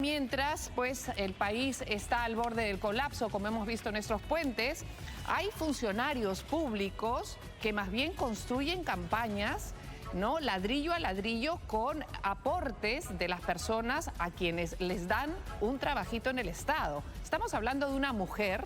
Mientras, pues, el país está al borde del colapso, como hemos visto en nuestros puentes, hay funcionarios públicos que más bien construyen campañas, ¿no?, ladrillo a ladrillo, con aportes de las personas a quienes les dan un trabajito en el Estado. Estamos hablando de una mujer.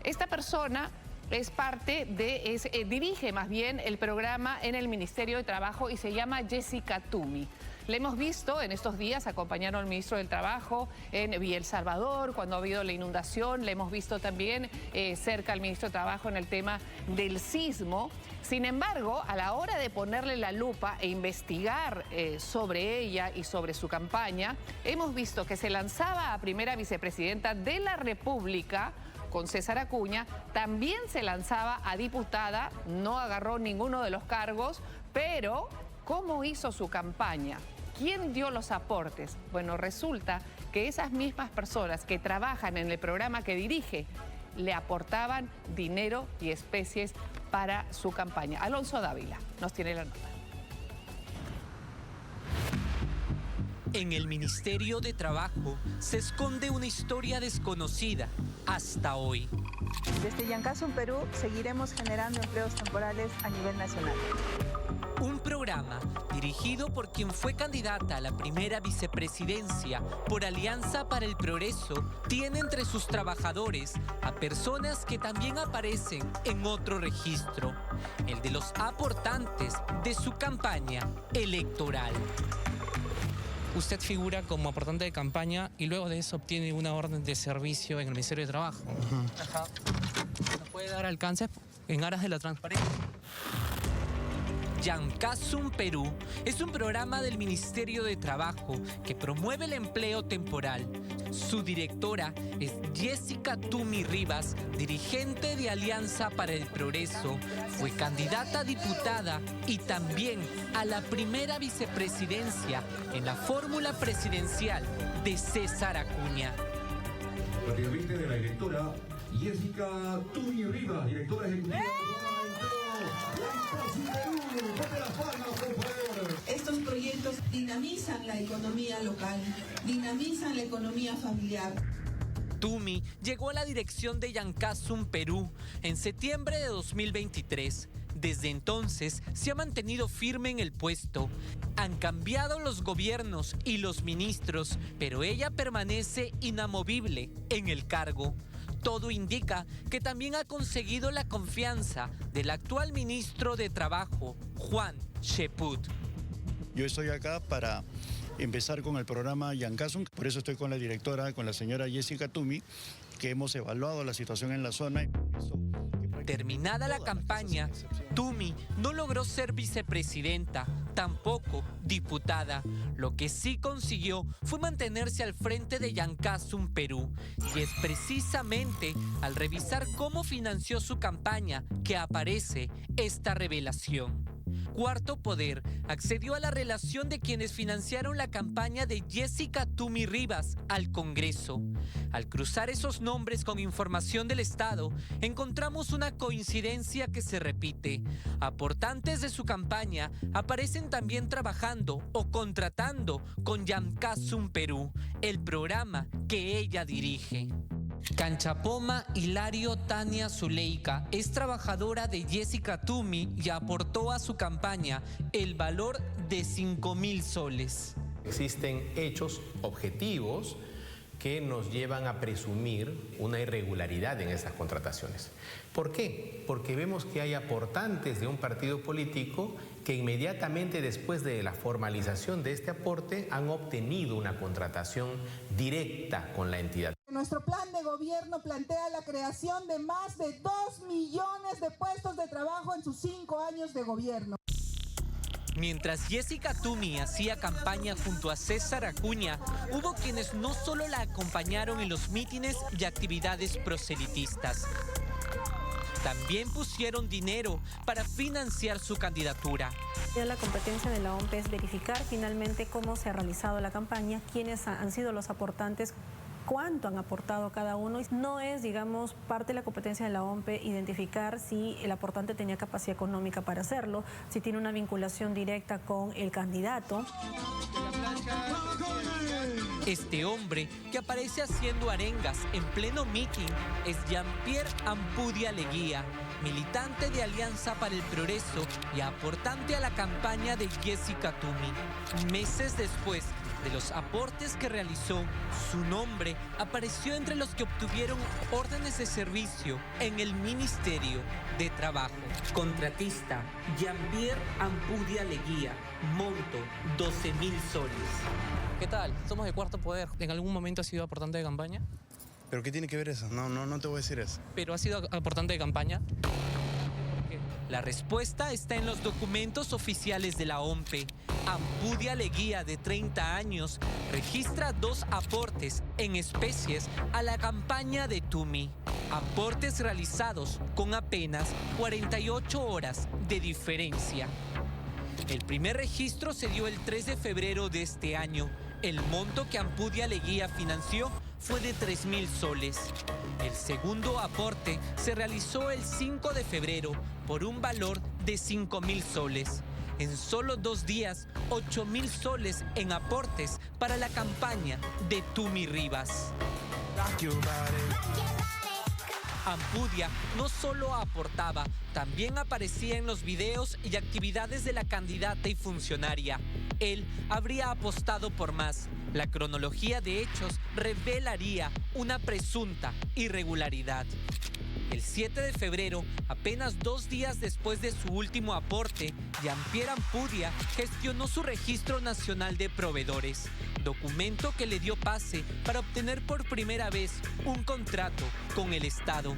Esta persona es parte de, dirige más bien el programa en el Ministerio de Trabajo y se llama Jessica Tumi. Le hemos visto en estos días acompañar al ministro del Trabajo en Villa El Salvador, cuando ha habido la inundación. Le hemos visto también cerca al ministro de Trabajo en el tema del sismo. Sin embargo, a la hora de ponerle la lupa e investigar sobre ella y sobre su campaña, hemos visto que se lanzaba a primera vicepresidenta de la República con César Acuña, también se lanzaba a diputada, no agarró ninguno de los cargos, pero ¿cómo hizo su campaña? ¿Quién dio los aportes? Bueno, resulta que esas mismas personas que trabajan en el programa que dirige le aportaban dinero y especies para su campaña. Alonso Dávila nos tiene la nota. En el Ministerio de Trabajo se esconde una historia desconocida hasta hoy. Desde Yancasum, Perú, seguiremos generando empleos temporales a nivel nacional. Un programa dirigido por quien fue candidata a la primera vicepresidencia por Alianza para el Progreso tiene entre sus trabajadores a personas que también aparecen en otro registro, el de los aportantes de su campaña electoral. Usted figura como aportante de campaña y luego de eso obtiene una orden de servicio en el Ministerio de Trabajo. Ajá. ¿Nos puede dar alcance en aras de la transparencia? Yancasum Perú es un programa del Ministerio de Trabajo que promueve el empleo temporal. Su directora es Jessica Tumi Rivas, dirigente de Alianza para el Progreso. Fue candidata a diputada y también a la primera vicepresidencia en la fórmula presidencial de César Acuña. Rápidamente de la directora Jessica Tumi Rivas, directora ejecutiva. Estos proyectos dinamizan la economía local, dinamizan la economía familiar. Tumi llegó a la dirección de Yancasum Perú en septiembre de 2023. Desde entonces se ha mantenido firme en el puesto. Han cambiado los gobiernos y los ministros, pero ella permanece inamovible en el cargo. Todo indica que también ha conseguido la confianza del actual ministro de Trabajo, Juan Cheput. Yo estoy acá para empezar con el programa Yancasum, por eso estoy con la directora, con la señora Jessica Tumi, que hemos evaluado la situación en la zona. Terminada la campaña, Tumi no logró ser vicepresidenta, tampoco diputada. Lo que sí consiguió fue mantenerse al frente de Yancasum Perú. Y es precisamente al revisar cómo financió su campaña que aparece esta revelación. Cuarto Poder accedió a la relación de quienes financiaron la campaña de Jessica Tumi Rivas al Congreso. Al cruzar esos nombres con información del Estado, encontramos una coincidencia que se repite. Aportantes de su campaña aparecen también trabajando o contratando con Yancasum Perú, el programa que ella dirige. Canchapoma Hilario Tania Zuleika es trabajadora de Jessica Tumi y aportó a su campaña el valor de 5.000 soles. Existen hechos objetivos que nos llevan a presumir una irregularidad en estas contrataciones. ¿Por qué? Porque vemos que hay aportantes de un partido político que inmediatamente después de la formalización de este aporte han obtenido una contratación directa con la entidad. Nuestro plan de gobierno plantea la creación de más de 2 millones de puestos de trabajo en sus 5 años de gobierno. Mientras Jessica Tumi hacía campaña junto a César Acuña, hubo quienes no solo la acompañaron en los mítines y actividades proselitistas, también pusieron dinero para financiar su candidatura. La competencia de la OMP es verificar finalmente cómo se ha realizado la campaña, quiénes han sido los aportantes, cuánto han aportado cada uno. No es, digamos, parte de la competencia de la OMPE identificar si el aportante tenía capacidad económica para hacerlo, si tiene una vinculación directa con el candidato. Este hombre que aparece haciendo arengas en pleno meeting es Jean-Pierre Ampudia Leguía, militante de Alianza para el Progreso y aportante a la campaña de Jessica Toomey. Meses después de los aportes que realizó, su nombre apareció entre los que obtuvieron órdenes de servicio en el Ministerio de Trabajo. Contratista, Jean-Pierre Ampudia Leguía, monto 12.000 soles. ¿Qué tal? Somos de Cuarto Poder. ¿En algún momento has sido aportante de campaña? ¿Pero qué tiene que ver eso? No te voy a decir eso. ¿Pero has sido aportante de campaña? La respuesta está en los documentos oficiales de la OMPE. Ampudia Leguía, de 30 años, registra 2 aportes en especies a la campaña de Toomey. Aportes realizados con apenas 48 horas de diferencia. El primer registro se dio el 3 de febrero de este año. El monto que Ampudia Leguía financió fue de 3.000 soles. El segundo aporte se realizó el 5 de febrero por un valor de 5.000 soles. En solo 2 días, 8.000 soles en aportes para la campaña de Toomey Rivas. Ampudia no solo aportaba, también aparecía en los videos y actividades de la candidata y funcionaria. Él habría apostado por más. La cronología de hechos revelaría una presunta irregularidad. El 7 de febrero, apenas 2 días después de su último aporte, Jean-Pierre Ampudia gestionó su Registro Nacional de Proveedores, documento que le dio pase para obtener por primera vez un contrato con el Estado.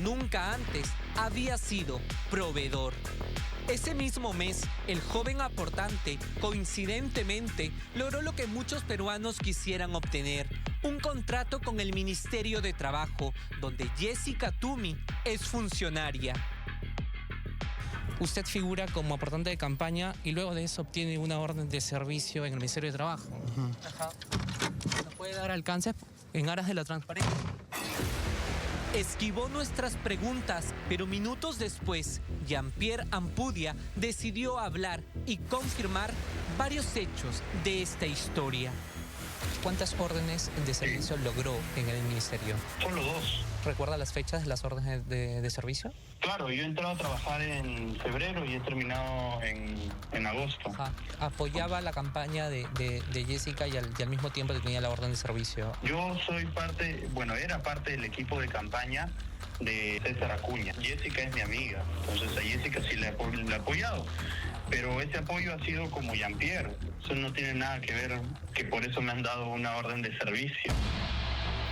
Nunca antes había sido proveedor. Ese mismo mes, el joven aportante, coincidentemente, logró lo que muchos peruanos quisieran obtener: un contrato con el Ministerio de Trabajo, donde Jessica Toomey es funcionaria. Usted figura como aportante de campaña y luego de eso obtiene una orden de servicio en el Ministerio de Trabajo. ¿Nos puede dar alcances en aras de la transparencia? Esquivó nuestras preguntas, pero minutos después, Jean-Pierre Ampudia decidió hablar y confirmar varios hechos de esta historia. ¿Cuántas órdenes de servicio logró en el ministerio? Solo 2. ¿Recuerda las fechas de las órdenes de servicio? Claro, yo he entrado a trabajar en febrero y he terminado en agosto. ¿Apoyaba la campaña de Jessica y al mismo tiempo tenía la orden de servicio? Yo soy era parte del equipo de campaña de César Acuña. Jessica es mi amiga, entonces a Jessica sí la he apoyado. Pero ese apoyo ha sido como Jean-Pierre. Eso no tiene nada que ver que por eso me han dado una orden de servicio.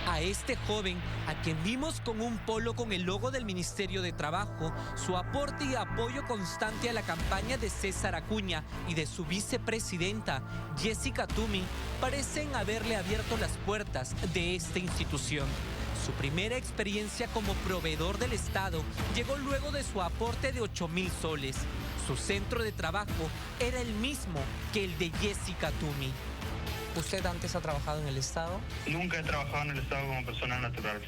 A este joven, a quien vimos con un polo con el logo del Ministerio de Trabajo, su aporte y apoyo constante a la campaña de César Acuña y de su vicepresidenta, Jessica Toomey, parecen haberle abierto las puertas de esta institución. Su primera experiencia como proveedor del Estado llegó luego de su aporte de 8.000 soles. Su centro de trabajo era el mismo que el de Jessica Toomey. ¿Usted antes ha trabajado en el Estado? Nunca he trabajado en el Estado como persona natural.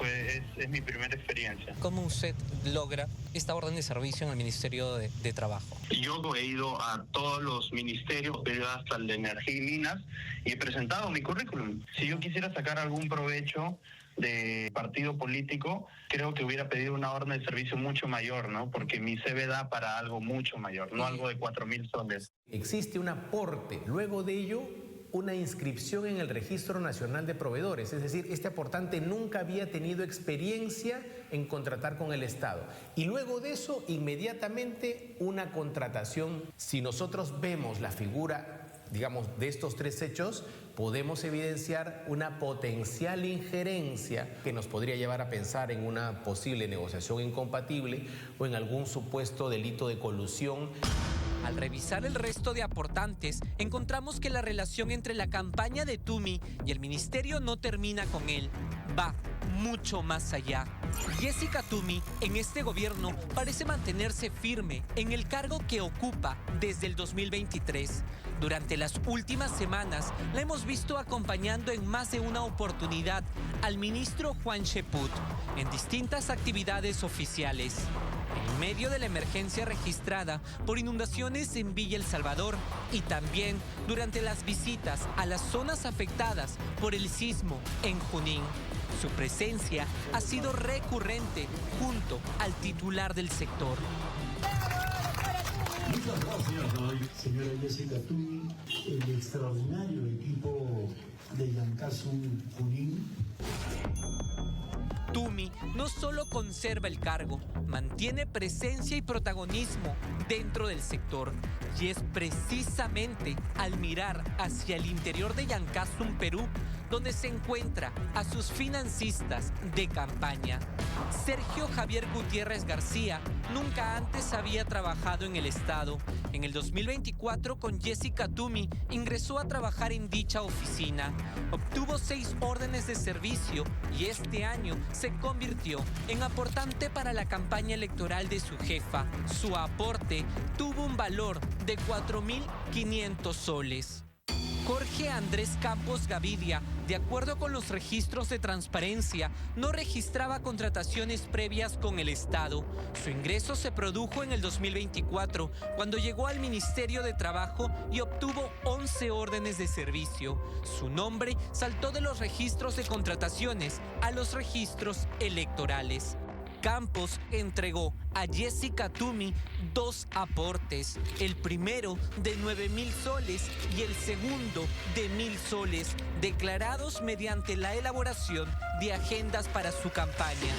Es mi primera experiencia. ¿Cómo usted logra esta orden de servicio en el Ministerio de Trabajo? Yo he ido a todos los ministerios, he ido hasta el de Energía y Minas y he presentado mi currículum. Si yo quisiera sacar algún provecho de partido político, creo que hubiera pedido una orden de servicio mucho mayor, ¿no? Porque mi CV da para algo mucho mayor, no algo de 4.000 soles. Existe un aporte, luego de ello una inscripción en el Registro Nacional de Proveedores, es decir, este aportante nunca había tenido experiencia en contratar con el Estado. Y luego de eso, inmediatamente una contratación. Si nosotros vemos la figura, digamos, de estos 3 hechos, podemos evidenciar una potencial injerencia que nos podría llevar a pensar en una posible negociación incompatible o en algún supuesto delito de colusión. Al revisar el resto de aportantes, encontramos que la relación entre la campaña de Toomey y el ministerio no termina con él. Va mucho más allá. Jessica Toomey en este gobierno parece mantenerse firme en el cargo que ocupa desde el 2023. Durante las últimas semanas la hemos visto acompañando en más de una oportunidad al ministro Juan Cheput en distintas actividades oficiales. en medio de la emergencia registrada por inundaciones en Villa El Salvador y también durante las visitas a las zonas afectadas por el sismo en Junín. Su presencia ha sido recurrente junto al titular del sector. Muchas gracias, señora Jessica Tumi, el extraordinario equipo de Yancasum Junín. Tumi no solo conserva el cargo, mantiene presencia y protagonismo dentro del sector. Y es precisamente al mirar hacia el interior de Yancasum, Perú, donde se encuentra a sus financistas de campaña. Sergio Javier Gutiérrez García nunca antes había trabajado en el Estado. En el 2024, con Jessica Tumi, ingresó a trabajar en dicha oficina. Obtuvo 6 órdenes de servicio y este año se convirtió en aportante para la campaña electoral de su jefa. Su aporte tuvo un valor de 4.500 soles. Jorge Andrés Campos Gavidia, de acuerdo con los registros de transparencia, no registraba contrataciones previas con el Estado. Su ingreso se produjo en el 2024, cuando llegó al Ministerio de Trabajo y obtuvo 11 órdenes de servicio. Su nombre saltó de los registros de contrataciones a los registros electorales. Campos entregó a Jessica Tumi 2 aportes, el primero de 9.000 soles y el segundo de 1.000 soles, declarados mediante la elaboración de agendas para su campaña.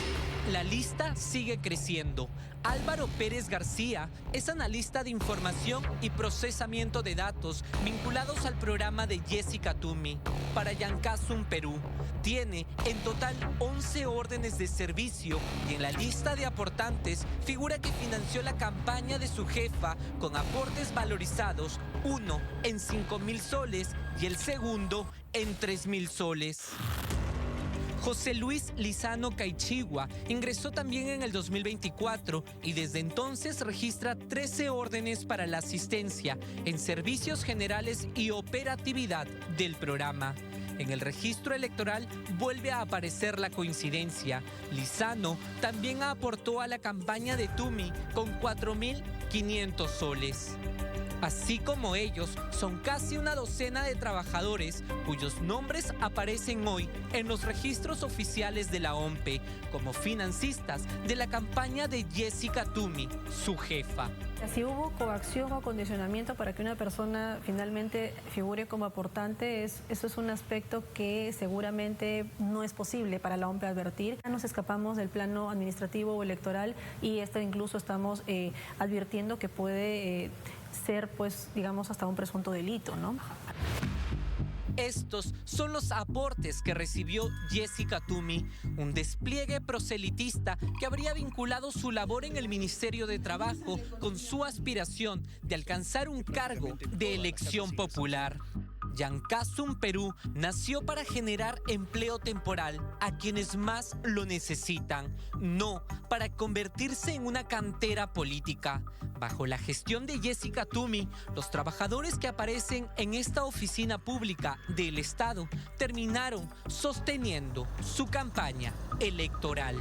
La lista sigue creciendo. Álvaro Pérez García es analista de información y procesamiento de datos vinculados al programa de Jessica Tumi para Yancasum, Perú. Tiene en total 11 órdenes de servicio y en la lista de aportantes figura que financió la campaña de su jefa con aportes valorizados, uno en 5.000 soles y el segundo en 3.000 soles. José Luis Lizano Caichigua ingresó también en el 2024 y desde entonces registra 13 órdenes para la asistencia en servicios generales y operatividad del programa. En el registro electoral vuelve a aparecer la coincidencia. Lizano también aportó a la campaña de Tumi con 4.500 soles. Así como ellos, son casi una docena de trabajadores cuyos nombres aparecen hoy en los registros oficiales de la OMPE como financistas de la campaña de Jessica Tumi, su jefa. Si hubo coacción o condicionamiento para que una persona finalmente figure como aportante, eso es un aspecto que seguramente no es posible para la OMPE advertir. Nos escapamos del plano administrativo o electoral y esto incluso estamos advirtiendo que puede ser, pues, digamos, hasta un presunto delito, ¿no? Estos son los aportes que recibió Jessica Tumi, un despliegue proselitista que habría vinculado su labor en el Ministerio de Trabajo con su aspiración de alcanzar un cargo de elección popular. Yancasum, Perú, nació para generar empleo temporal a quienes más lo necesitan, no para convertirse en una cantera política. Bajo la gestión de Jessica Tumi, los trabajadores que aparecen en esta oficina pública del Estado terminaron sosteniendo su campaña electoral.